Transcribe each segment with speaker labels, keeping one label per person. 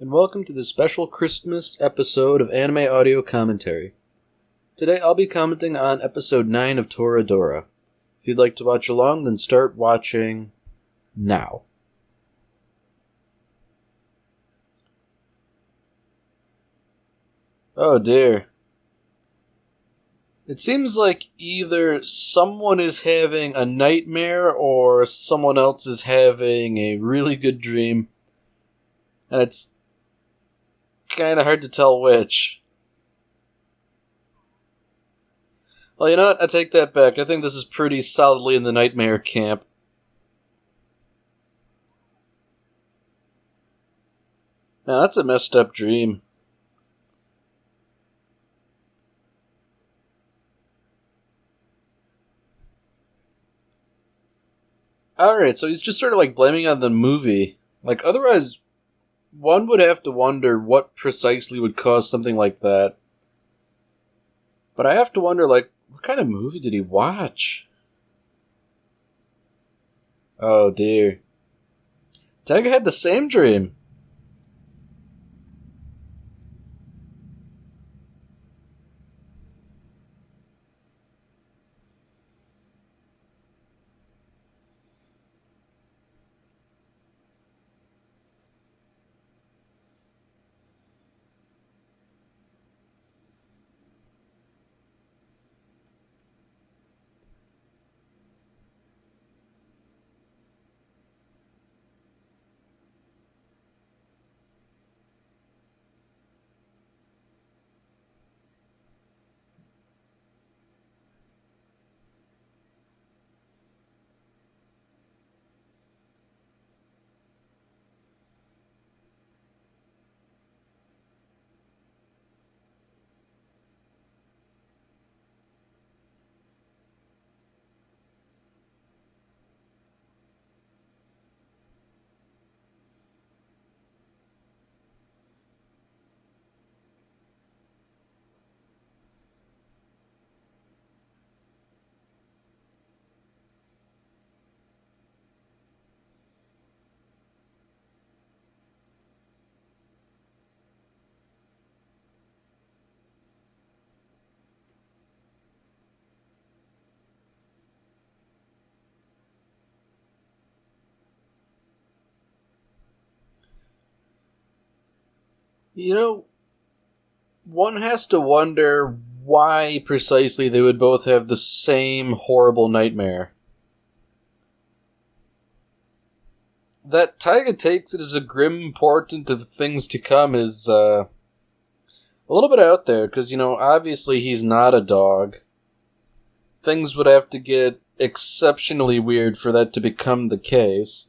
Speaker 1: and welcome to the special Christmas episode of Anime Audio Commentary. Today I'll be commenting on episode 9 of Toradora. If you'd like to watch along, then start watching now. Oh dear. It seems like either someone is having a nightmare or someone else is having a really good dream. And it's kind of hard to tell which. Well, you know what? I take that back. I think this is pretty solidly in the nightmare camp. Now, that's a messed up dream. Alright, so he's just sort of like blaming on the movie. Like, otherwise, one would have to wonder what precisely would cause something like that. But I have to wonder, like, what kind of movie did he watch? Oh dear. Taiga had the same dream. You know, one has to wonder why precisely they would both have the same horrible nightmare. That Taiga takes it as a grim portent of things to come is, a little bit out there, because, obviously he's not a dog. Things would have to get exceptionally weird for that to become the case.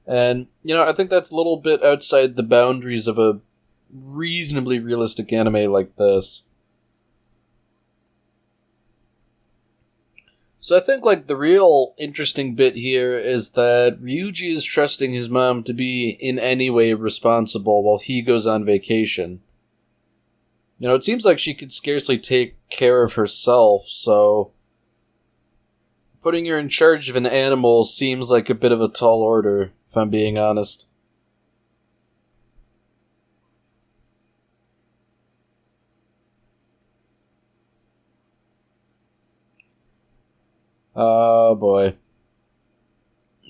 Speaker 1: And, I think that's a little bit outside the boundaries of a reasonably realistic anime like this. So I think, the real interesting bit here is that Ryuji is trusting his mom to be in any way responsible while he goes on vacation. It seems like she could scarcely take care of herself, so putting her in charge of an animal seems like a bit of a tall order, if I'm being honest. Oh boy.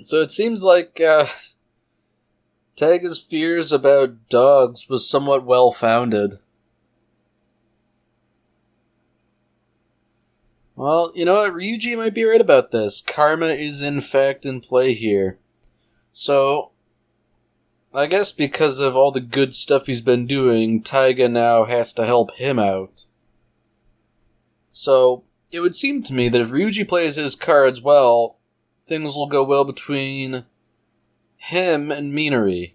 Speaker 1: So it seems like Taiga's fears about dogs was somewhat well-founded. Well, you know what? Ryuji might be right about this. Karma is in fact in play here. So, I guess because of all the good stuff he's been doing, Taiga now has to help him out. So, it would seem to me that if Ryuji plays his cards well, things will go well between him and Minori.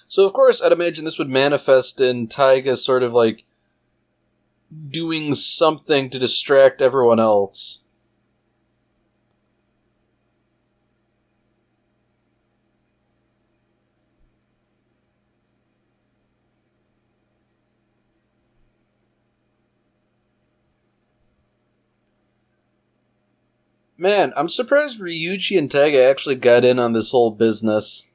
Speaker 1: So, of course, I'd imagine this would manifest in Taiga sort of doing something to distract everyone else. Man, I'm surprised Ryuji and Taiga actually got in on this whole business.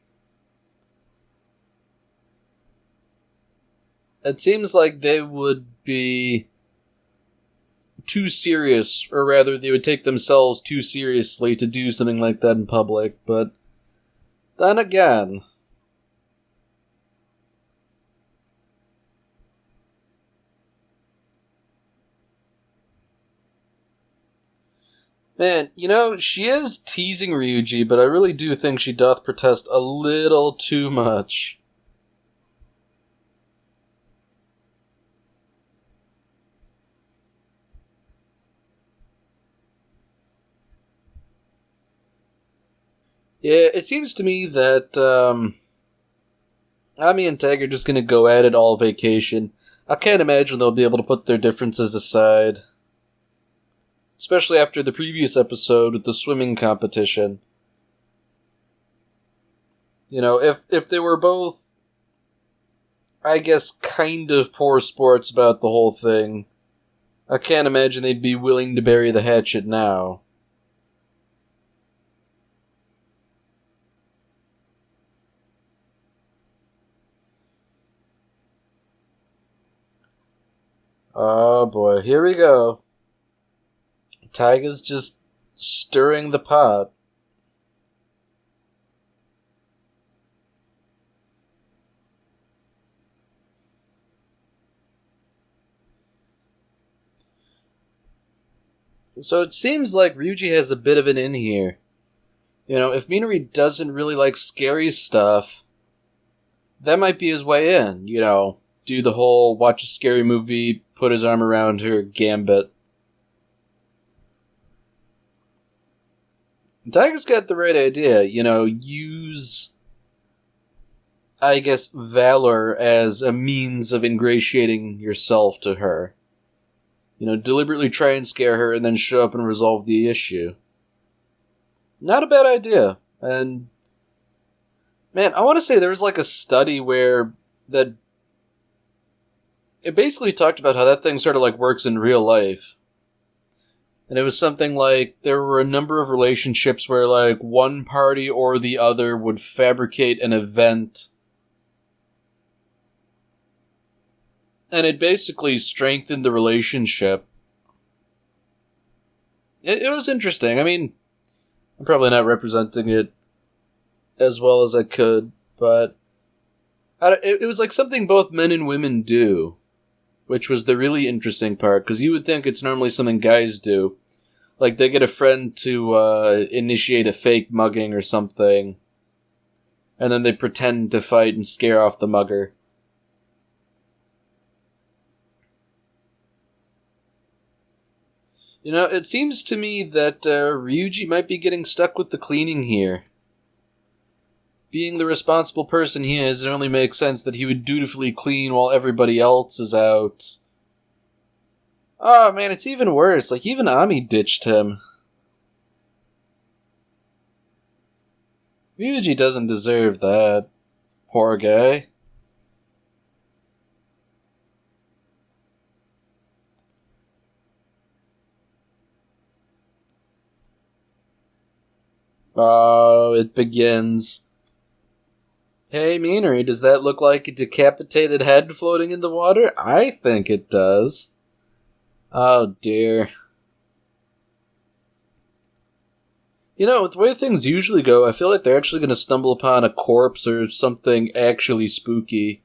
Speaker 1: It seems like they would be too serious, or rather, they would take themselves too seriously to do something like that in public, but then again... Man, she is teasing Ryuji, but I really do think she doth protest a little too much. Yeah, it seems to me that, Ami and Tag are just gonna go at it all vacation. I can't imagine they'll be able to put their differences aside. Especially after the previous episode with the swimming competition. If they were both, I guess, kind of poor sports about the whole thing, I can't imagine they'd be willing to bury the hatchet now. Oh boy, here we go. Taiga's just stirring the pot. So it seems like Ryuji has a bit of an in here. If Minori doesn't really like scary stuff, that might be his way in. Do the whole watch a scary movie, put his arm around her gambit. Taiga's got the right idea. Use, I guess, valor as a means of ingratiating yourself to her. Deliberately try and scare her and then show up and resolve the issue. Not a bad idea. And, man, I want to say there was like a study where that it basically talked about how that thing sort of like works in real life. And it was something like there were a number of relationships where like one party or the other would fabricate an event. And it basically strengthened the relationship. It was interesting. I mean, I'm probably not representing it as well as I could, but it was like something both men and women do, which was the really interesting part, because you would think it's normally something guys do. Like, they get a friend to initiate a fake mugging or something, and then they pretend to fight and scare off the mugger. It seems to me that Ryuji might be getting stuck with the cleaning here. Being the responsible person he is, it only makes sense that he would dutifully clean while everybody else is out. Oh man, it's even worse. Like, even Ami ditched him. Ryuji doesn't deserve that. Poor guy. Oh, it begins. Hey, Minori, does that look like a decapitated head floating in the water? I think it does. Oh, dear. With the way things usually go, I feel like they're actually going to stumble upon a corpse or something actually spooky,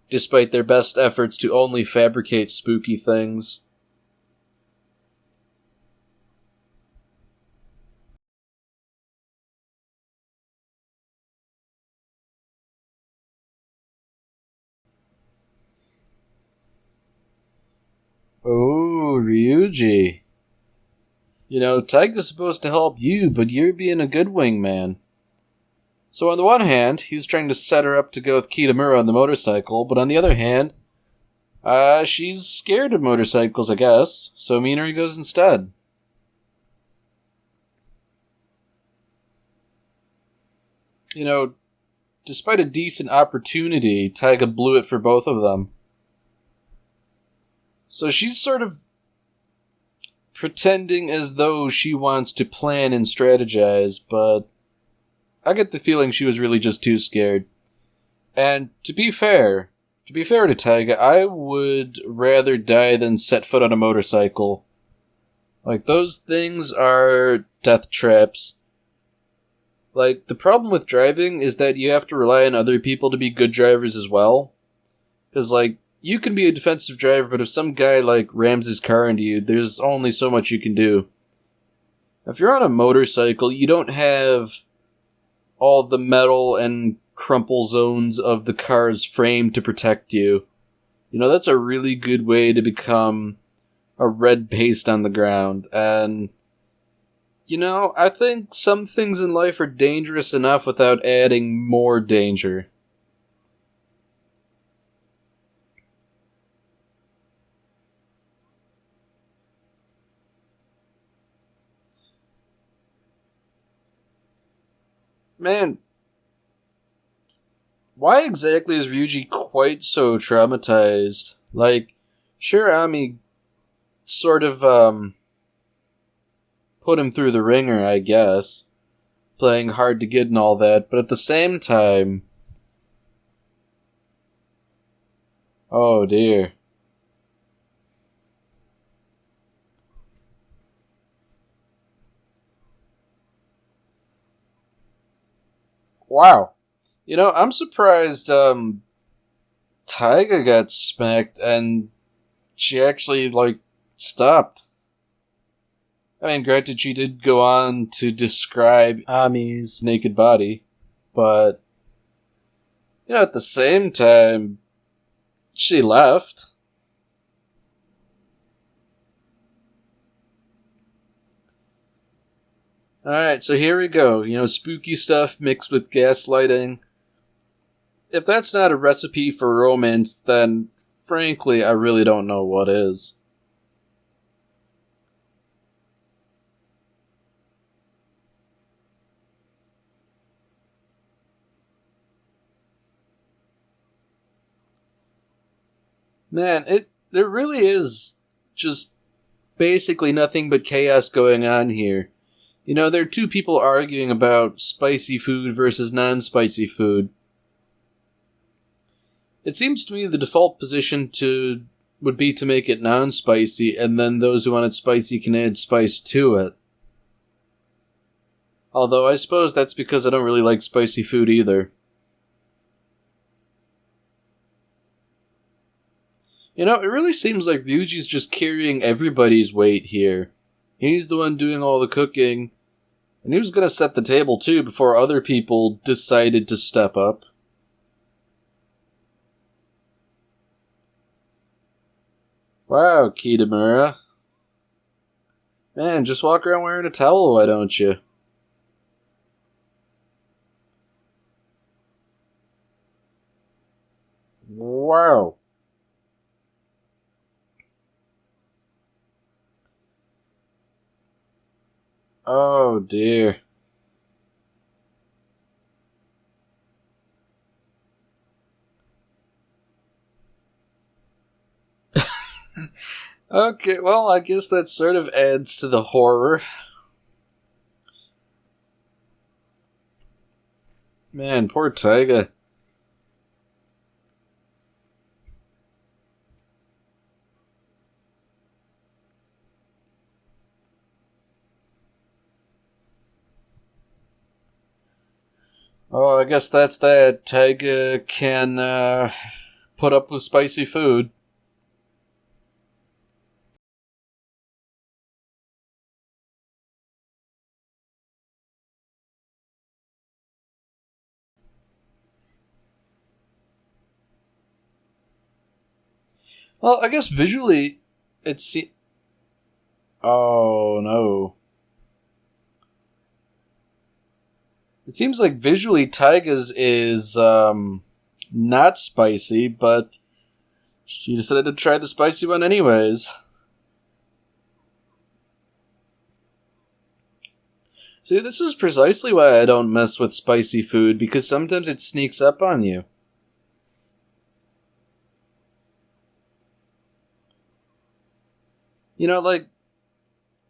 Speaker 1: despite their best efforts to only fabricate spooky things. Oh, Ryuji. Taiga's supposed to help you, but you're being a good wingman. So on the one hand, he's trying to set her up to go with Kitamura on the motorcycle, but on the other hand, she's scared of motorcycles, I guess, so Minori goes instead. Despite a decent opportunity, Taiga blew it for both of them. So she's sort of pretending as though she wants to plan and strategize, but I get the feeling she was really just too scared. And to be fair to Taiga, I would rather die than set foot on a motorcycle. Like, those things are death traps. Like, the problem with driving is that you have to rely on other people to be good drivers as well. Because, like, you can be a defensive driver, but if some guy, like, rams his car into you, there's only so much you can do. If you're on a motorcycle, you don't have all the metal and crumple zones of the car's frame to protect you. You know, that's a really good way to become a red paste on the ground. And, you know, I think some things in life are dangerous enough without adding more danger. Man, why exactly is Ryuji quite so traumatized? Like, sure, Ami sort of, put him through the ringer, I guess. Playing hard to get and all that, but at the same time... Oh dear. Wow. You know, I'm surprised, Taiga got smacked and she actually, like, stopped. I mean, granted, she did go on to describe Ami's naked body, but, you know, at the same time, she left. Alright, so here we go. You know, spooky stuff mixed with gaslighting. If that's not a recipe for romance, then, frankly, I really don't know what is. Man, there really is just basically nothing but chaos going on here. You know, there are two people arguing about spicy food versus non-spicy food. It seems to me the default position would be to make it non-spicy, and then those who want it spicy can add spice to it. Although I suppose that's because I don't really like spicy food either. You know, it really seems like Ryuji's just carrying everybody's weight here. He's the one doing all the cooking, and he was gonna set the table too before other people decided to step up. Wow, Kitamura. Man, just walk around wearing a towel, why don't you? Wow. Oh dear. Okay, well, I guess that sort of adds to the horror. Man, poor Taiga. Oh, I guess that's that. Taiga can, put up with spicy food. Well, I guess visually, it's... Oh, no. It seems like visually Taiga's is, not spicy, but she decided to try the spicy one anyways. See, this is precisely why I don't mess with spicy food, because sometimes it sneaks up on you. You know, like,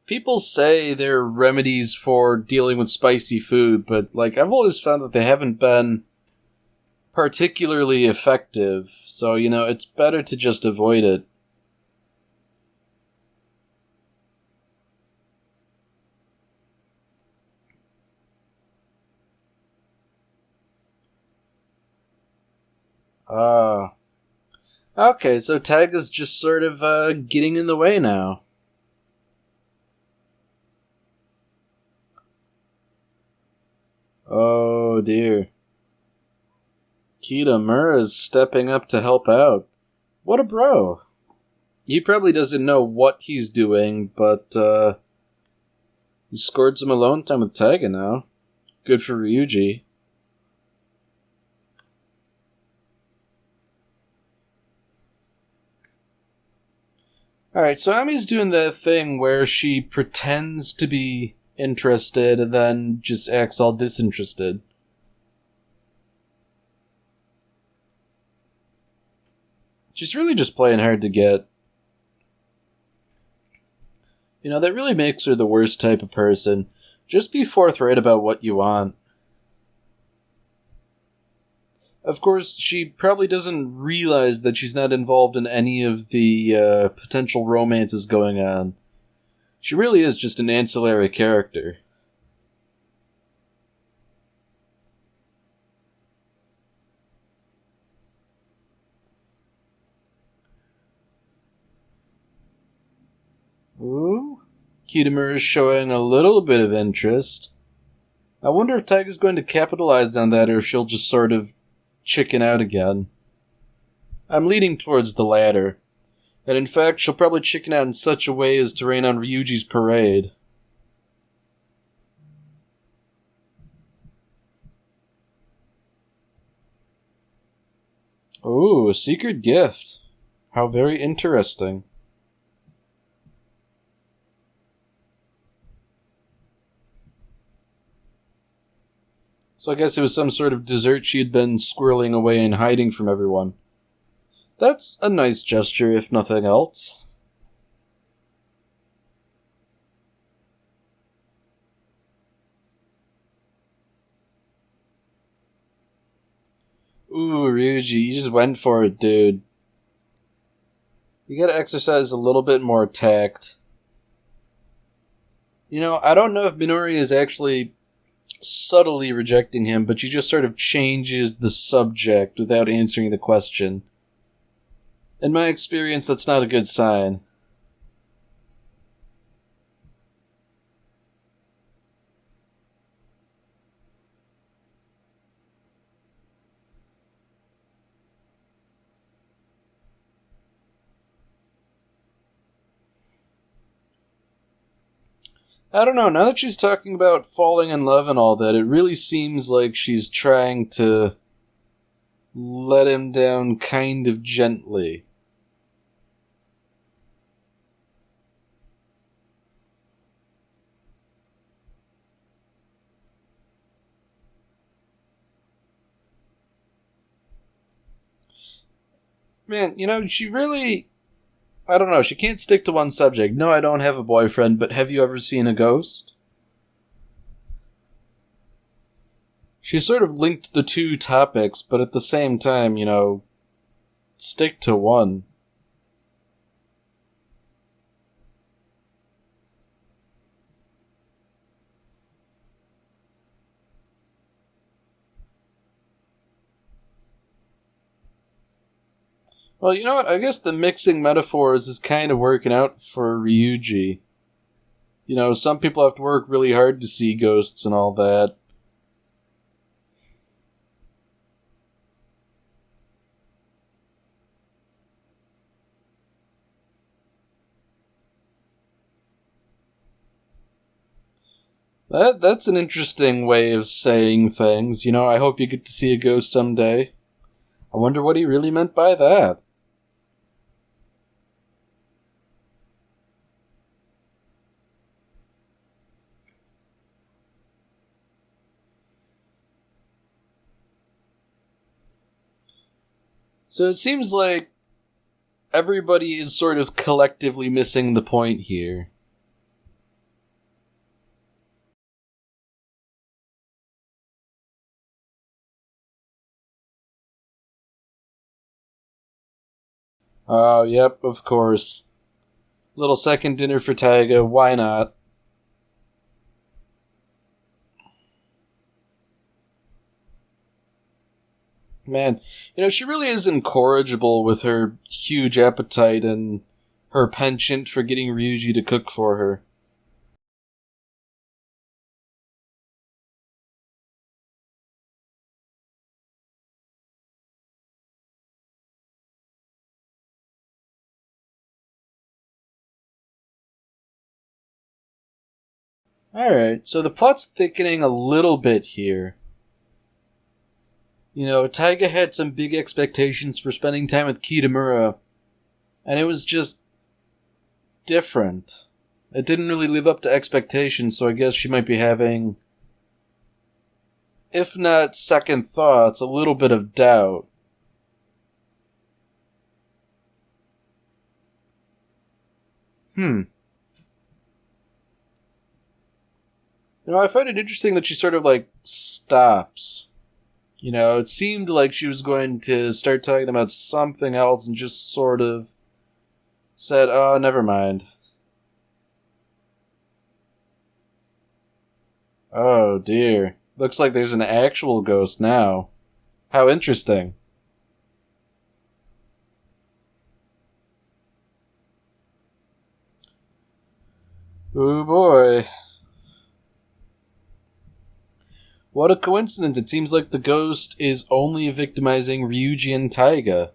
Speaker 1: people say they're remedies for dealing with spicy food, but, like, I've always found that they haven't been particularly effective, so, it's better to just avoid it. Ah. Okay, so Taiga's just sort of, getting in the way now. Oh, dear. Kitamura's stepping up to help out. What a bro. He probably doesn't know what he's doing, but, he scored some alone time with Taiga now. Good for Ryuji. Alright, so Ami's doing that thing where she pretends to be interested and then just acts all disinterested. She's really just playing hard to get. That really makes her the worst type of person. Just be forthright about what you want. Of course, she probably doesn't realize that she's not involved in any of the potential romances going on. She really is just an ancillary character. Ooh, Kitamura is showing a little bit of interest. I wonder if Taiga's going to capitalize on that or if she'll just sort of chicken out again. I'm leaning towards the latter. And in fact, she'll probably chicken out in such a way as to rain on Ryuji's parade. Ooh, a secret gift. How very interesting. So I guess it was some sort of dessert she had been squirreling away and hiding from everyone. That's a nice gesture, if nothing else. Ooh, Ryuji, you just went for it, dude. You gotta exercise a little bit more tact. I don't know if Minori is actually subtly rejecting him, but she just sort of changes the subject without answering the question. In my experience, that's not a good sign. I don't know, now that she's talking about falling in love and all that, it really seems like she's trying to let him down kind of gently. Man, she really... I don't know, she can't stick to one subject. No, I don't have a boyfriend, but have you ever seen a ghost? She sort of linked the two topics, but at the same time, stick to one. Well, you know what? I guess the mixing metaphors is kind of working out for Ryuji. Some people have to work really hard to see ghosts and all that. That's an interesting way of saying things. I hope you get to see a ghost someday. I wonder what he really meant by that. So it seems like everybody is sort of collectively missing the point here. Oh, yep, of course. Little second dinner for Taiga, why not? Man, she really is incorrigible with her huge appetite and her penchant for getting Ryuji to cook for her. Alright, so the plot's thickening a little bit here. Taiga had some big expectations for spending time with Kitamura, and it was just different. It didn't really live up to expectations, so I guess she might be having, if not second thoughts, a little bit of doubt. I find it interesting that she sort of, stops. It seemed like she was going to start talking about something else and just sort of said, oh, never mind. Oh, dear. Looks like there's an actual ghost now. How interesting. Oh, boy. What a coincidence. It seems like the ghost is only victimizing Ryuji and Taiga.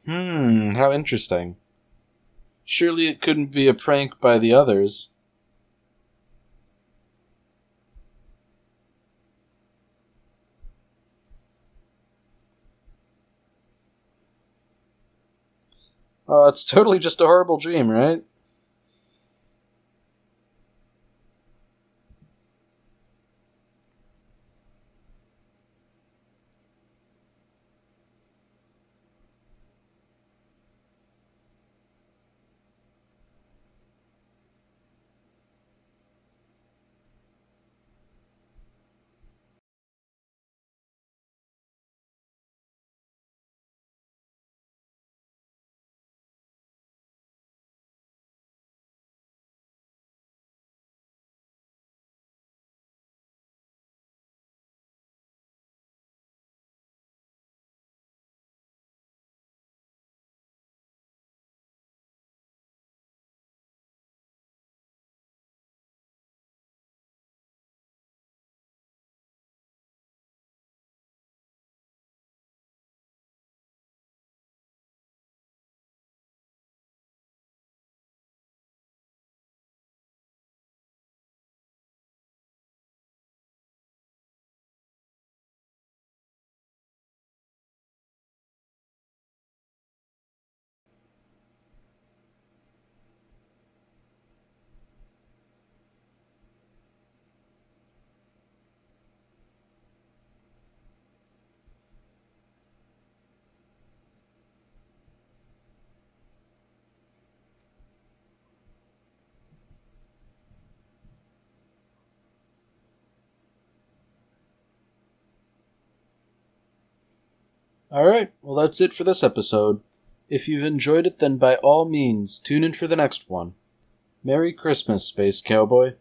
Speaker 1: How interesting. Surely it couldn't be a prank by the others. Oh, it's totally just a horrible dream, right? Alright, well that's it for this episode. If you've enjoyed it, then by all means, tune in for the next one. Merry Christmas, Space Cowboy.